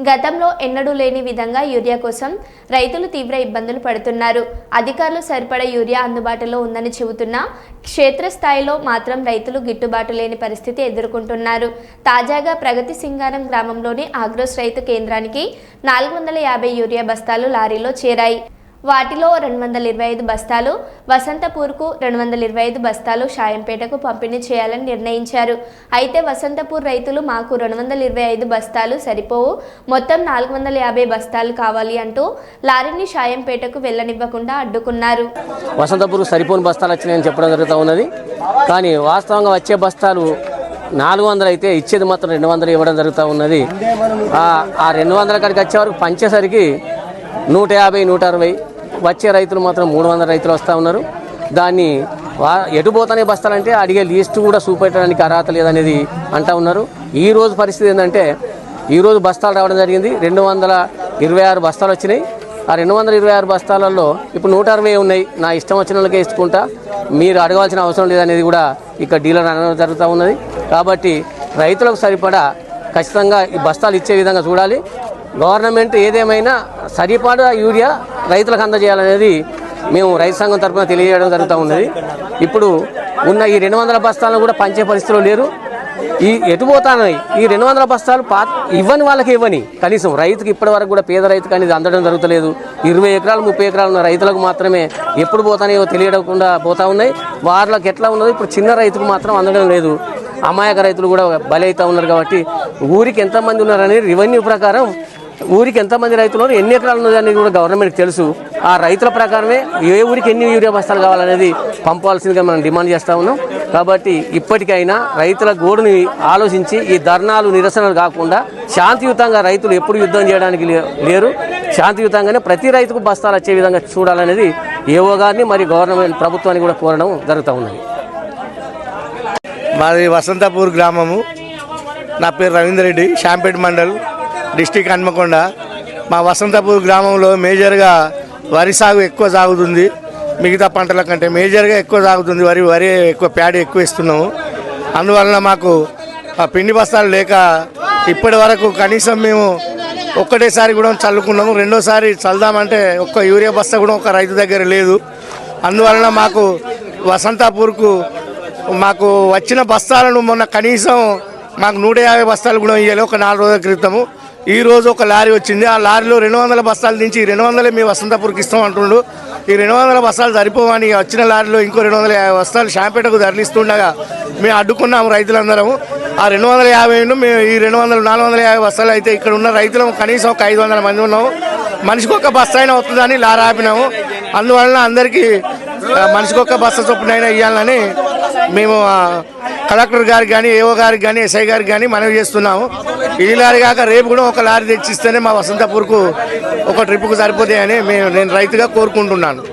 గతంలో ఎన్నడూ లేని విధంగా యూరియా కోసం రైతులు తీవ్ర ఇబ్బందులు పడుతున్నారు. అధికారులు సరిపడా యూరియా అందుబాటులో ఉందని చెబుతున్నా క్షేత్రస్థాయిలో మాత్రం రైతులు గిట్టుబాటు లేని పరిస్థితి ఎదుర్కొంటున్నారు. తాజాగా ప్రగతి సింగారం గ్రామంలోని ఆగ్రోస్ రైతు కేంద్రానికి 450 యూరియా బస్తాలు లారీలో చేరాయి. వాటిలో 225 బస్తాలు వసంతపూర్కు, 225 బస్తాలు షాయంపేటకు పంపిణీ చేయాలని నిర్ణయించారు. అయితే వసంతపూర్ రైతులు మాకు 225 బస్తాలు సరిపోవు, మొత్తం 450 బస్తాలు కావాలి అంటూ లారీని షాయంపేటకు వెళ్లనివ్వకుండా అడ్డుకున్నారు. వసంతపూర్ సరిపోని బస్తాలు వచ్చినాయని చెప్పడం జరుగుతూ ఉన్నది. కానీ వాస్తవంగా వచ్చే బస్తాలు 400 అయితే ఇచ్చేది మాత్రం 200 ఇవ్వడం జరుగుతూ ఉన్నది. ఆ 200 కాడికి వచ్చే వరకు పంచేసరికి 150, 160 వచ్చే రైతులు మాత్రం 300 రైతులు వస్తూ ఉన్నారు. దాన్ని ఎటుపోతానే బస్తాలంటే అడిగే లిస్టు కూడా చూపెట్టడానికి అర్హత లేదనేది అంటూ ఉన్నారు. ఈరోజు పరిస్థితి ఏంటంటే ఈరోజు బస్తాలు రావడం జరిగింది. 226 బస్తాలు వచ్చినాయి. ఆ 226 బస్తాలలో ఇప్పుడు 160 ఉన్నాయి. నా ఇష్టం వచ్చిన వాళ్ళకే ఇచ్చుకుంటా, మీరు అడగాల్సిన అవసరం లేదనేది కూడా ఇక్కడ డీలర్ అనడం జరుగుతూ ఉన్నది. కాబట్టి రైతులకు సరిపడా ఖచ్చితంగా ఈ బస్తాలు ఇచ్చే విధంగా చూడాలి. గవర్నమెంట్ ఏదేమైనా సరిపడా యూరియా రైతులకు అందజేయాలనేది మేము రైతు సంఘం తరఫున తెలియజేయడం జరుగుతూ ఉన్నది. ఇప్పుడు ఉన్న ఈ 200 బస్తాలను కూడా పంచే పరిస్థితిలో లేరు. ఈ ఎటుపోతానని ఈ 200 బస్తాలు ఇవ్వని వాళ్ళకి ఇవ్వని, కనీసం రైతుకి ఇప్పటి వరకు కూడా పేద రైతుకు అనేది అందడం జరుగుతలేదు. 20 ఎకరాలు 30 ఎకరాలు ఉన్న రైతులకు మాత్రమే ఎప్పుడు పోతానో తెలియకుండా పోతా ఉన్నాయి. వాళ్ళకి ఎట్లా ఉన్నదో ఇప్పుడు చిన్న రైతుకు మాత్రం అందడం లేదు. అమాయక రైతులు కూడా బలి అవుతూ ఉన్నారు. కాబట్టి ఊరికి ఎంతమంది ఉన్నారనేది రెవెన్యూ ప్రకారం ఊరికి ఎంతమంది రైతులు ఉన్నారు, ఎన్ని ఎకరాలు ఉన్నదని కూడా గవర్నమెంట్కి తెలుసు. ఆ రైతుల ప్రకారమే ఏ ఊరికి ఎన్ని యూరియా బస్తాలు కావాలనేది పంపాల్సిందిగా మనం డిమాండ్ చేస్తూ ఉన్నాం. కాబట్టి ఇప్పటికైనా రైతుల గోడుని ఆలోచించి ఈ ధర్నాలు నిరసనలు కాకుండా శాంతియుతంగా రైతులు ఎప్పుడు యుద్ధం చేయడానికి లేరు. శాంతియుతంగానే ప్రతి రైతుకు బస్తాలు వచ్చే విధంగా చూడాలనేది ఏవో గారిని మరి గవర్నమెంట్ ప్రభుత్వాన్ని కూడా కోరడం జరుగుతూ ఉన్నది. మాది వసంతపూర్ గ్రామము. నా పేరు రవీందర్ రెడ్డి, షాంపేట్ మండల్, డిస్టిక్ హన్మకొండ. మా వసంతపూర్ గ్రామంలో మేజర్గా వరి సాగు ఎక్కువ సాగుతుంది. మిగతా పంటల కంటే మేజర్గా ఎక్కువ సాగుతుంది వరి ఎక్కువ ప్యాడీ ఎక్కువ ఇస్తున్నాము. అందువలన మాకు పిండి బస్తాలు లేక ఇప్పటి వరకు కనీసం మేము ఒక్కటేసారి కూడా చల్లుకున్నాము. రెండోసారి చల్దామంటే ఒక్క యూరియా బస్తా కూడా ఒక రైతు దగ్గర లేదు. అందువలన మాకు వసంతపూర్కు మాకు వచ్చిన బస్తాలను మొన్న కనీసం మాకు 150 బస్తాలు కూడా ఇవ్వాలి. ఒక 4 రోజుల క్రితము ఈరోజు ఒక లారీ వచ్చింది. ఆ లారీలో 200 బస్తాలు దించి 200 మీ వసంతపూర్కి ఇస్తాం అంటుండు. ఈ 200 బస్తాలు సరిపోవని వచ్చిన లారీలో ఇంకో 250 బస్తాలు షాంపేటకు తరలిస్తుండగా మేము అడ్డుకున్నాము రైతులందరము. ఆ 250 మేము ఈ 450 బస్తాలు అయితే ఇక్కడ ఉన్న రైతులు కనీసం ఒక 500 మంది ఉన్నాము. మనిషికి ఒక బస్తా అయినా వస్తుందని లారీ ఆపినాము. అందువలన అందరికీ మనిషికి ఒక బస్తా చొప్పునైనా ఇవ్వాలని మేము కలెక్టర్ గారికి కానీ, ఏఓ గారికి కానీ, ఎస్ఐ గారికి కానీ మనవి చేస్తున్నాము. ఈ లారీ కాక రేపు కూడా ఒక లారీ తెచ్చిస్తేనే మా వసంతపూర్కు ఒక ట్రిప్కు సరిపోతాయని నేను రైతుగా కోరుకుంటున్నాను.